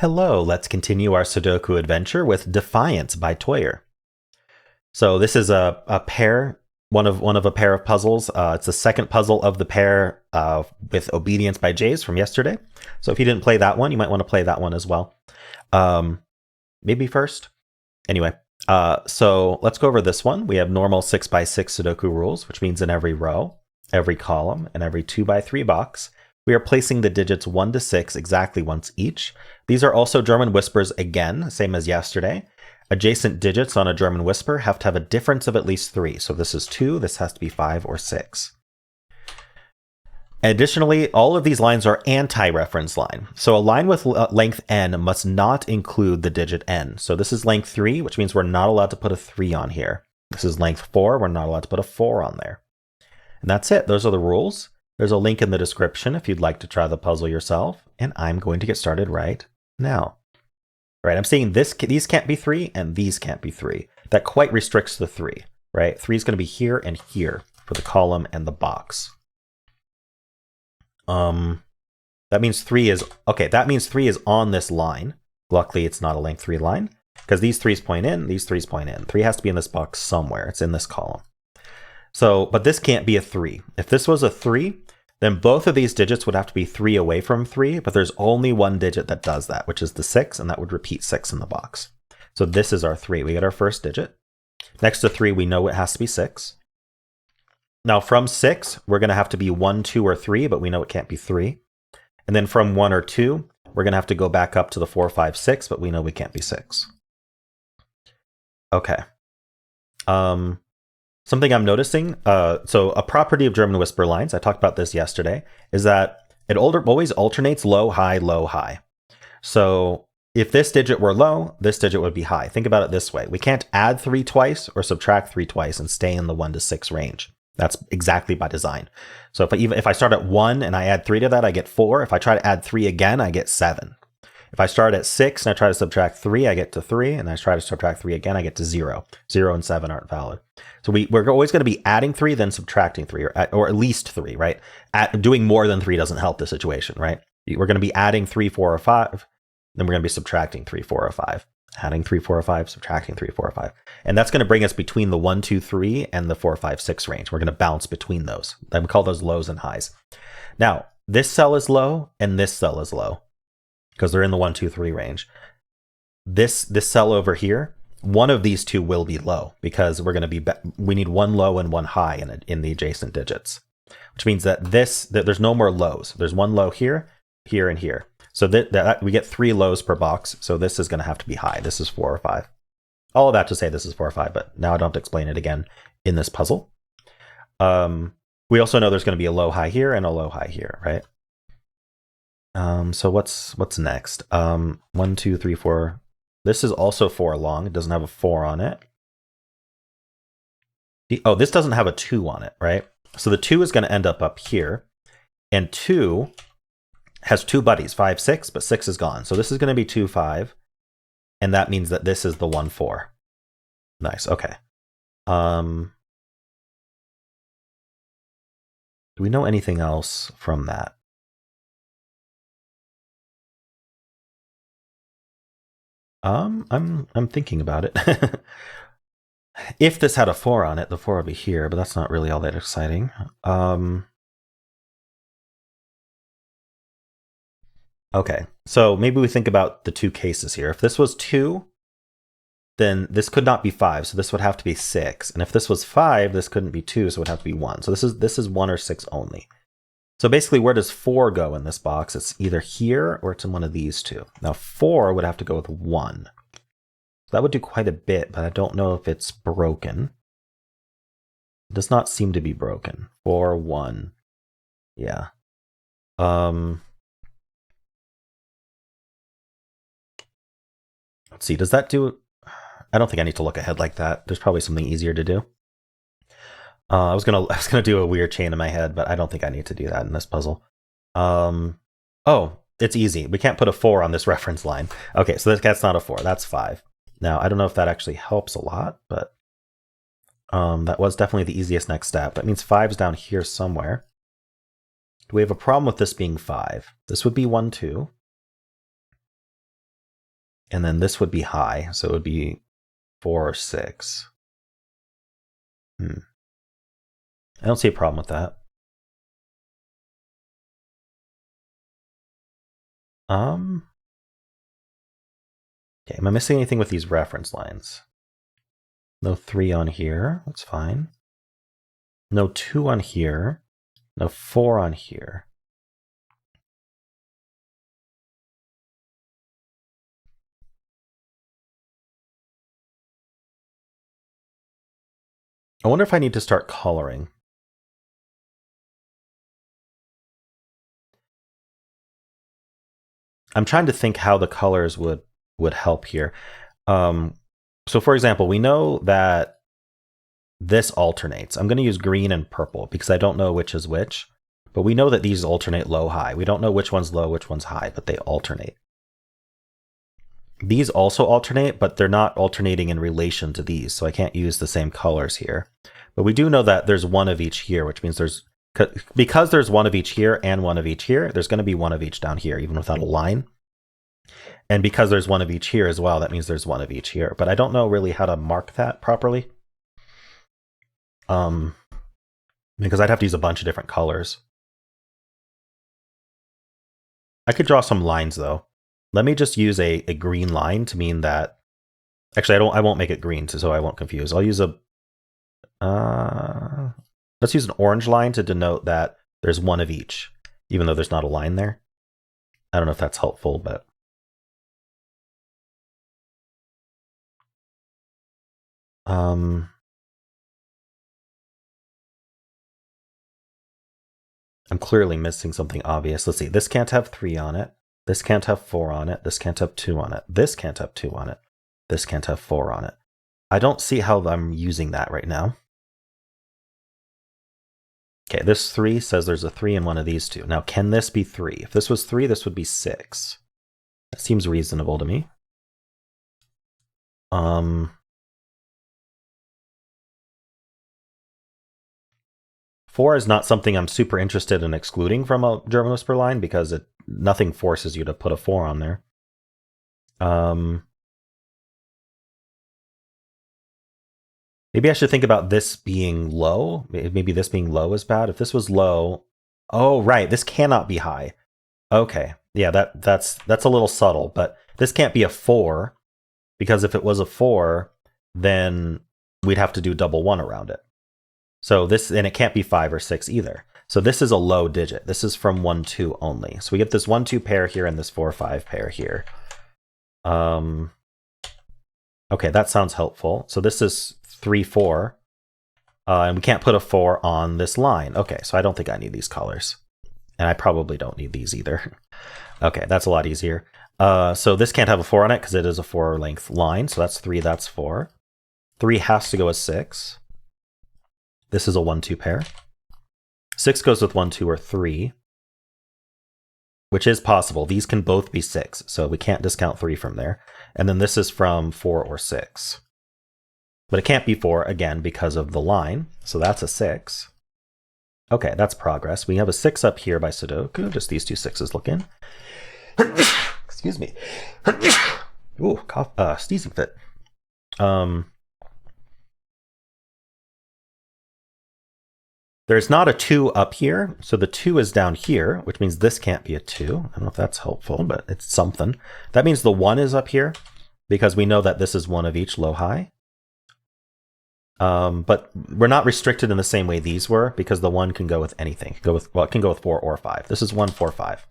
Hello, let's continue our Sudoku adventure with Defiance by Toir. So this is a pair, one of a pair of puzzles. It's the second puzzle of the pair with Obedience by Jays from yesterday. So if you didn't play that one, you might want to play that one as well. Maybe first. Anyway, so let's go over this one. We have normal 6x6 Sudoku rules, which means in every row, every column, and every 2x3 box, we are placing the digits 1 to 6 exactly once each. These are also German whispers again, same as yesterday. Adjacent digits on a German whisper have to have a difference of at least 3. So this is 2, this has to be 5 or 6. Additionally, all of these lines are anti-reference line. So a line with length n must not include the digit n. So this is length 3, which means we're not allowed to put a 3 on here. This is length 4, we're not allowed to put a 4 on there. And that's it, those are the rules. There's a link in the description if you'd like to try the puzzle yourself, and I'm going to get started right now. All right, I'm saying these can't be 3 and these can't be 3. That quite restricts the 3, right? 3 is going to be here and here for the column and the box. That means 3 is, okay, that means 3 is on this line. Luckily, it's not a length 3 line, because these 3's point in, these 3's point in. 3 has to be in this box somewhere. It's in this column. So, but this can't be a 3. If this was a 3, then both of these digits would have to be 3 away from 3, but there's only one digit that does that, which is the 6, and that would repeat 6 in the box. So this is our 3. We get our first digit. Next to 3, we know it has to be 6. Now from 6, we're going to have to be 1, 2, or 3, but we know it can't be 3. And then from 1 or 2, we're going to have to go back up to the 4, 5, 6, but we know we can't be 6. Okay. Something I'm noticing, so a property of German whisper lines, I talked about this yesterday, is that it always alternates low, high, low, high. So if this digit were low, this digit would be high. Think about it this way. We can't add 3 twice or subtract 3 twice and stay in the 1 to 6 range. That's exactly by design. So if I start at 1 and I add 3 to that, I get 4. If I try to add 3 again, I get 7. If I start at 6 and I try to subtract 3, I get to 3, and I try to subtract 3 again, I get to 0. 0 and 7 aren't valid. So we're always going to be adding 3, then subtracting 3, or at least 3, right? Doing more than 3 doesn't help the situation, right? We're going to be adding 3, 4, or 5, then we're going to be subtracting 3, 4, or 5. Adding 3, 4, or 5, subtracting 3, 4, or 5. And that's going to bring us between the 1, 2, 3 and the 4, 5, 6 range. We're going to bounce between those. Then we call those lows and highs. Now, this cell is low and this cell is low, because they're in the 1, 2, 3 range. This cell over here, one of these two will be low, because we're going to we need one low and one high in the adjacent digits, which means that there's no more lows. There's one low here, here, and here. So that we get 3 lows per box. So this is going to have to be high. This is 4 or 5. All of that to say this is 4 or 5, but now I don't have to explain it again in this puzzle. We also know there's going to be a low high here and a low high here, right? So what's next? 1, 2, 3, 4. This is also 4 long. It doesn't have a 4 on it. Oh, this doesn't have a 2 on it, right? So the 2 is going to end up here. And 2 has 2 buddies, 5, 6, but 6 is gone. So this is going to be 2, 5. And that means that this is the 1, 4. Nice, okay. Do we know anything else from that? I'm thinking about it. If this had a 4 on it, the 4 would be here, but that's not really all that exciting. Okay, so maybe we think about the 2 cases here. If this was 2, then this could not be 5, so this would have to be 6. And if this was 5, this couldn't be 2, so it would have to be 1. So this is 1 or 6 only. So basically, where does 4 go in this box? It's either here or it's in one of these two. Now 4 would have to go with 1. So that would do quite a bit, but I don't know if it's broken. It does not seem to be broken. 4, 1. Yeah. Let's see, does that do... I don't think I need to look ahead like that. There's probably something easier to do. I was gonna do a weird chain in my head, but I don't think I need to do that in this puzzle. Oh, it's easy. We can't put a 4 on this reference line. Okay, so that's not a 4. That's 5. Now, I don't know if that actually helps a lot, but that was definitely the easiest next step. That means 5's down here somewhere. Do we have a problem with this being 5? This would be 1, 2. And then this would be high, so it would be 4 or 6. I don't see a problem with that. Okay, am I missing anything with these reference lines? No 3 on here, that's fine. No 2 on here. No 4 on here. I wonder if I need to start coloring. I'm trying to think how the colors would help here. So for example, we know that this alternates. I'm going to use green and purple because I don't know which is which, but we know that these alternate low-high. We don't know which one's low, which one's high, but they alternate. These also alternate, but they're not alternating in relation to these, so I can't use the same colors here. But we do know that there's one of each here, which means because there's one of each here and one of each here, there's going to be one of each down here, even without a line. And because there's one of each here as well, that means there's one of each here. But I don't know really how to mark that properly. Because I'd have to use a bunch of different colors. I could draw some lines though. Let me just use a green line to mean that. Actually, I won't make it green, so I won't confuse. I'll use let's use an orange line to denote that there's one of each, even though there's not a line there. I don't know if that's helpful, but I'm clearly missing something obvious. Let's see. This can't have 3 on it. This can't have 4 on it. This can't have 2 on it. This can't have 2 on it. This can't have 4 on it. I don't see how I'm using that right now. Okay, this 3 says there's a 3 in one of these two. Now, can this be 3? If this was 3, this would be 6. That seems reasonable to me. 4 is not something I'm super interested in excluding from a German Whisper line because nothing forces you to put a 4 on there. Maybe I should think about this being low. Maybe this being low is bad. If this was low, oh right, this cannot be high. Okay, yeah, that's a little subtle, but this can't be a 4 because if it was a 4, then we'd have to do double 1 around it. So this, and it can't be 5 or 6 either. So this is a low digit. This is from 1, 2 only. So we get this 1, 2 pair here and this 4, 5 pair here. Okay, that sounds helpful. So this is 3, 4. And we can't put a 4 on this line. Okay, so I don't think I need these colors. And I probably don't need these either. Okay, that's a lot easier. So this can't have a 4 on it because it is a 4 length line. So that's 3, that's 4. 3 has to go as 6. This is a 1, 2 pair. 6 goes with 1, 2, or 3, which is possible. These can both be 6, so we can't discount 3 from there. And then this is from 4 or 6. But it can't be 4, again, because of the line. So that's a 6. Okay, that's progress. We have a 6 up here by Sudoku. Just these two 6s look in. Excuse me. Ooh, cough, sneezing fit. There's not a 2 up here, so the 2 is down here, which means this can't be a 2. I don't know if that's helpful, but it's something. That means the 1 is up here, because we know that this is one of each low-high. But we're not restricted in the same way these were, because the 1 can go with anything. It can go with 4 or 5. This is 1, 4, 5,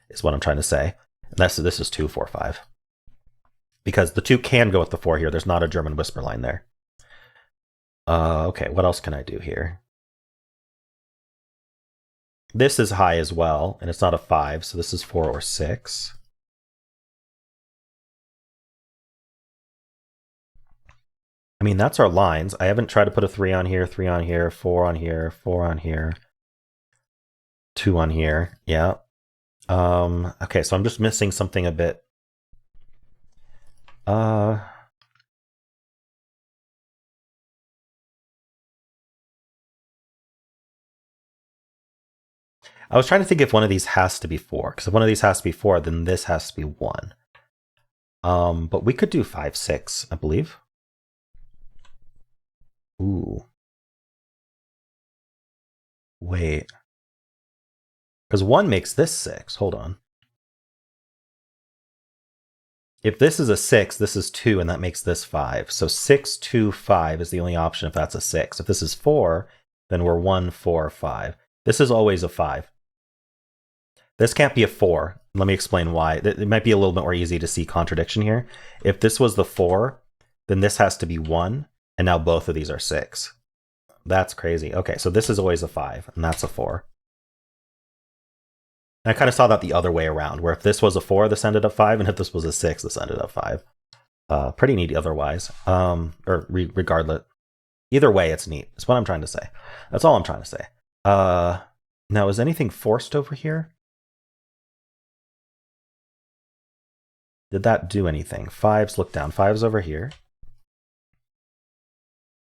is what I'm trying to say. And this is 2, 4, 5. Because the 2 can go with the 4 here. There's not a German whisper line there. Okay, what else can I do here? This is high as well, and it's not a 5, so this is 4 or 6. I mean, that's our lines. I haven't tried to put a 3 on here, 3 on here, 4 on here, 4 on here, 2 on here. Yeah. Okay, so I'm just missing something a bit. I was trying to think if one of these has to be 4, because if one of these has to be 4, then this has to be 1. But we could do 5, 6, I believe. Ooh. Wait. Because 1 makes this 6. Hold on. If this is a 6, this is 2, and that makes this 5. So 6, 2, 5 is the only option if that's a 6. If this is 4, then we're 1, 4, 5. This is always a 5. This can't be a 4. Let me explain why. It might be a little bit more easy to see contradiction here. If this was the 4, then this has to be 1, and now both of these are 6. That's crazy. Okay, so this is always a 5, and that's a 4. And I kind of saw that the other way around, where if this was a 4, this ended up 5, and if this was a 6, this ended up 5. Pretty neat otherwise. Regardless. Either way, it's neat. That's what I'm trying to say. That's all I'm trying to say. Now, is anything forced over here? Did that do anything? 5s, look down. 5's over here.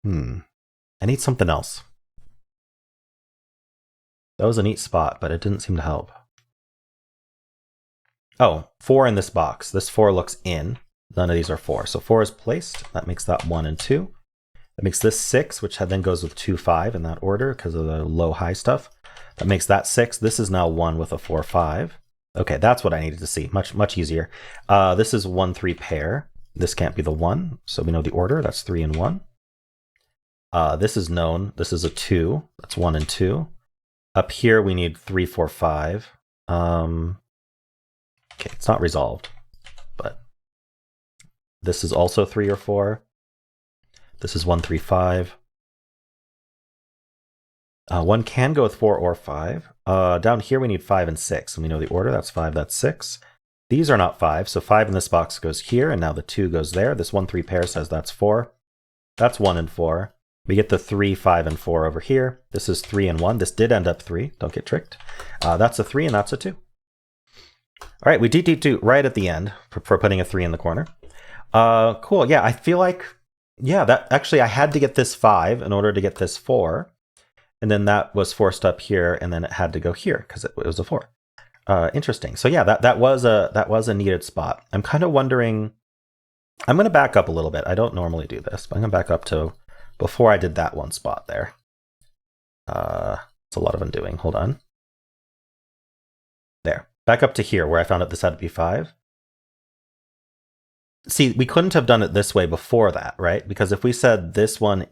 I need something else. That was a neat spot, but it didn't seem to help. Oh, 4 in this box. This 4 looks in. None of these are 4. So 4 is placed. That makes that 1 and 2. That makes this 6, which then goes with 2, 5 in that order because of the low-high stuff. That makes that 6. This is now 1 with a 4, 5. Okay, that's what I needed to see. Much easier. This is 1, 3 pair. This can't be the 1, so we know the order. That's 3 and 1. This is known. This is a 2. That's 1 and 2. Up here, we need 3, 4, 5. Okay, it's not resolved, but this is also 3 or 4. This is 1, 3, 5. 1 can go with 4 or 5. Down here, we need 5 and 6. And we know the order. That's 5, that's 6. These are not 5. So 5 in this box goes here, and now the 2 goes there. This 1, 3 pair says that's 4. That's 1 and 4. We get the 3, 5, and 4 over here. This is 3 and 1. This did end up 3. Don't get tricked. That's a 3, and that's a 2. All right, we DT2 right at the end for putting a 3 in the corner. Cool. Yeah, I feel like, yeah, that actually I had to get this 5 in order to get this 4. And then that was forced up here, and then it had to go here because it was a 4. Interesting. So yeah, that was a needed spot. I'm kind of wondering. I'm going to back up a little bit. I don't normally do this, but I'm going to back up to before I did that one spot there. It's a lot of undoing. Hold on. There. Back up to here where I found out this had to be 5. See, we couldn't have done it this way before that, right? Because if we said this one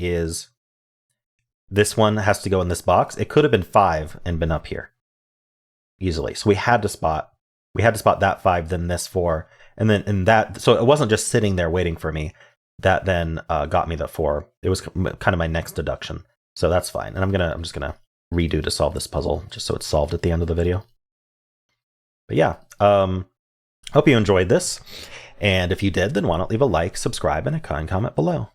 has to go in this box, it could have been 5 and been up here easily. So we had to spot that 5, then this 4, and then in that. So it wasn't just sitting there waiting for me. That then got me the 4. It was kind of my next deduction. So that's fine. And I'm just gonna redo to solve this puzzle just so it's solved at the end of the video. But yeah, hope you enjoyed this. And if you did, then why not leave a like, subscribe, and a kind comment below.